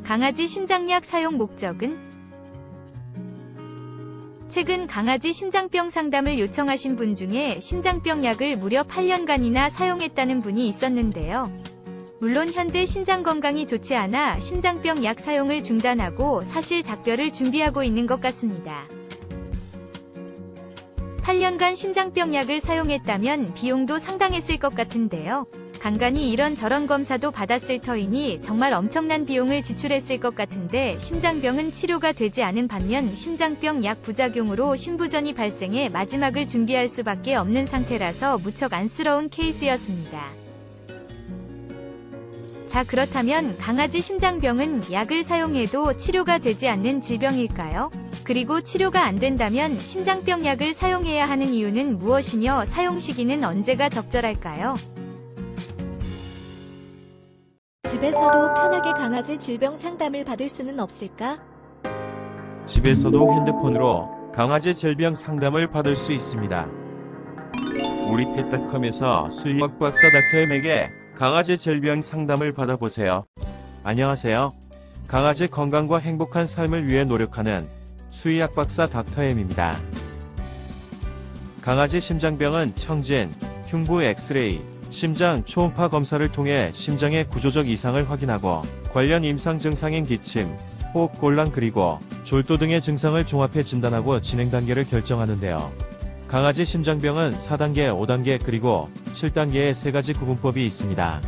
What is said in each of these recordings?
강아지 심장약 사용 목적은? 최근 강아지 심장병 상담을 요청하신 분 중에 심장병 약을 무려 8년간이나 사용했다는 분이 있었는데요. 물론 현재 심장 건강이 좋지 않아 심장병 약 사용을 중단하고 사실 작별을 준비하고 있는 것 같습니다. 8년간 심장병 약을 사용했다면 비용도 상당했을 것 같은데요. 간간히 이런저런 검사도 받았을 터이니 정말 엄청난 비용을 지출했을 것 같은데 심장병은 치료가 되지 않은 반면 심장병 약 부작용으로 심부전이 발생해 마지막을 준비할 수밖에 없는 상태라서 무척 안쓰러운 케이스였습니다. 자, 그렇다면 강아지 심장병은 약을 사용해도 치료가 되지 않는 질병일까요? 그리고 치료가 안 된다면 심장병 약을 사용해야 하는 이유는 무엇이며 사용 시기는 언제가 적절할까요? 집에서도 편하게 강아지 질병 상담을 받을 수는 없을까? 집에서도 핸드폰으로 강아지 질병 상담을 받을 수 있습니다. 우리 펫닷컴에서 수의학 박사 닥터엠에게 강아지 질병 상담을 받아보세요. 안녕하세요. 강아지 건강과 행복한 삶을 위해 노력하는 수의학 박사 닥터엠입니다. 강아지 심장병은 청진, 흉부 엑스레이, 심장 초음파 검사를 통해 심장의 구조적 이상을 확인하고 관련 임상 증상인 기침, 호흡 곤란 그리고 졸도 등의 증상을 종합해 진단하고 진행 단계를 결정하는데요. 강아지 심장병은 4단계, 5단계 그리고 7단계의 3가지 구분법이 있습니다.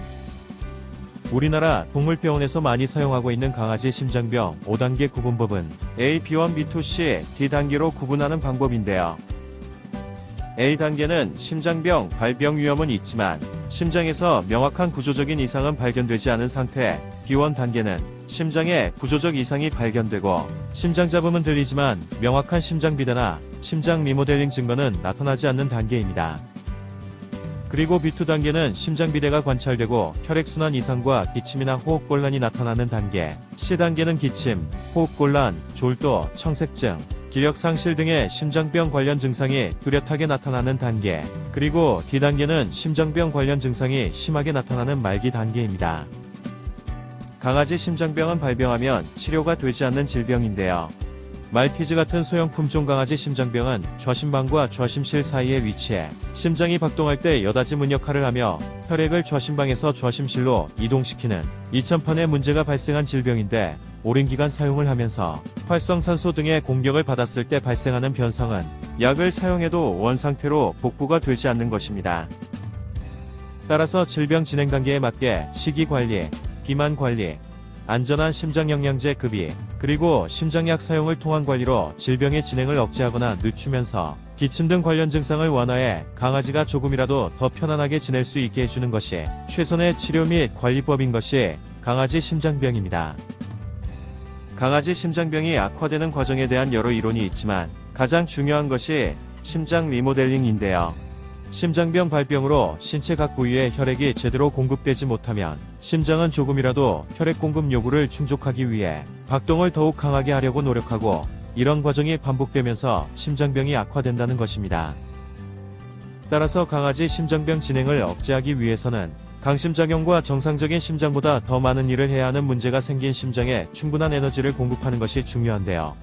우리나라 동물병원에서 많이 사용하고 있는 강아지 심장병 5단계 구분법은 A, B1, B2, C, D단계로 구분하는 방법인데요. A단계는 심장병 발병 위험은 있지만 심장에서 명확한 구조적인 이상은 발견되지 않은 상태. B1 단계는 심장에 구조적 이상이 발견되고 심장 잡음은 들리지만 명확한 심장 비대나 심장 리모델링 증거는 나타나지 않는 단계입니다. 그리고 B2 단계는 심장 비대가 관찰되고 혈액순환 이상과 기침이나 호흡곤란이 나타나는 단계. C 단계는 기침, 호흡곤란, 졸도, 청색증, 기력 상실 등의 심장병 관련 증상이 뚜렷하게 나타나는 단계. 그리고 D단계는 심장병 관련 증상이 심하게 나타나는 말기 단계입니다. 강아지 심장병은 발병하면 치료가 되지 않는 질병인데요. 말티즈 같은 소형 품종 강아지 심장병은 좌심방과 좌심실 사이에 위치해 심장이 박동할 때 여닫이문 역할을 하며 혈액을 좌심방에서 좌심실로 이동시키는 이천판에 문제가 발생한 질병인데 오랜 기간 사용을 하면서 활성산소 등의 공격을 받았을 때 발생하는 변성은 약을 사용해도 원상태로 복구가 되지 않는 것입니다. 따라서 질병 진행 단계에 맞게 식이관리, 비만관리, 안전한 심장영양제 급이, 그리고 심장약 사용을 통한 관리로 질병의 진행을 억제하거나 늦추면서 기침 등 관련 증상을 완화해 강아지가 조금이라도 더 편안하게 지낼 수 있게 해주는 것이 최선의 치료 및 관리법인 것이 강아지 심장병입니다. 강아지 심장병이 악화되는 과정에 대한 여러 이론이 있지만 가장 중요한 것이 심장 리모델링인데요. 심장병 발병으로 신체 각 부위에 혈액이 제대로 공급되지 못하면 심장은 조금이라도 혈액 공급 요구를 충족하기 위해 박동을 더욱 강하게 하려고 노력하고 이런 과정이 반복되면서 심장병이 악화된다는 것입니다. 따라서 강아지 심장병 진행을 억제하기 위해서는 강심작용과 정상적인 심장보다 더 많은 일을 해야 하는 문제가 생긴 심장에 충분한 에너지를 공급하는 것이 중요한데요.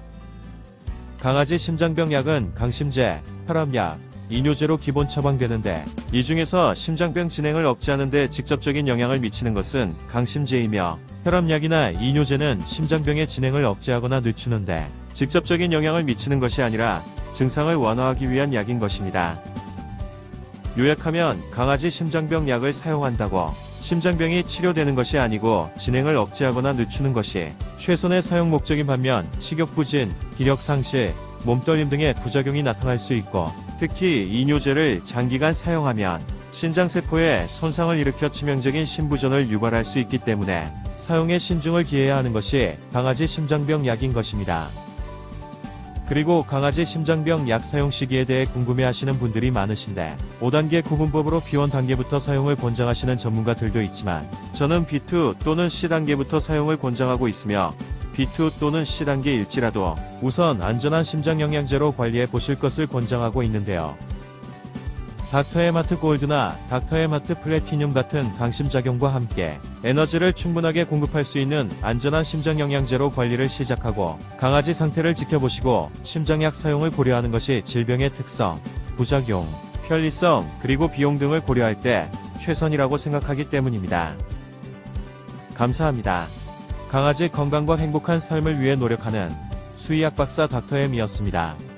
강아지 심장병 약은 강심제, 혈압약, 이뇨제로 기본 처방되는데 이 중에서 심장병 진행을 억제하는 데 직접적인 영향을 미치는 것은 강심제이며 혈압약이나 이뇨제는 심장병의 진행을 억제하거나 늦추는데 직접적인 영향을 미치는 것이 아니라 증상을 완화하기 위한 약인 것입니다. 요약하면 강아지 심장병 약을 사용한다고 심장병이 치료되는 것이 아니고 진행을 억제하거나 늦추는 것이 최선의 사용 목적인 반면 식욕부진, 기력 상실, 몸떨림 등의 부작용이 나타날 수 있고 특히 이뇨제를 장기간 사용하면 신장세포에 손상을 일으켜 치명적인 심부전을 유발할 수 있기 때문에 사용에 신중을 기해야 하는 것이 강아지 심장병 약인 것입니다. 그리고 강아지 심장병 약 사용 시기에 대해 궁금해하시는 분들이 많으신데 5단계 구분법으로 B1 단계부터 사용을 권장하시는 전문가들도 있지만 저는 B2 또는 C단계부터 사용을 권장하고 있으며 B2 또는 C단계일지라도 우선 안전한 심장영양제로 관리해 보실 것을 권장하고 있는데요. 닥터에마트 골드나 닥터에마트 플래티늄 같은 강심작용과 함께 에너지를 충분하게 공급할 수 있는 안전한 심장영양제로 관리를 시작하고 강아지 상태를 지켜보시고 심장약 사용을 고려하는 것이 질병의 특성, 부작용, 편리성, 그리고 비용 등을 고려할 때 최선이라고 생각하기 때문입니다. 감사합니다. 강아지 건강과 행복한 삶을 위해 노력하는 수의학 박사 닥터엠이었습니다.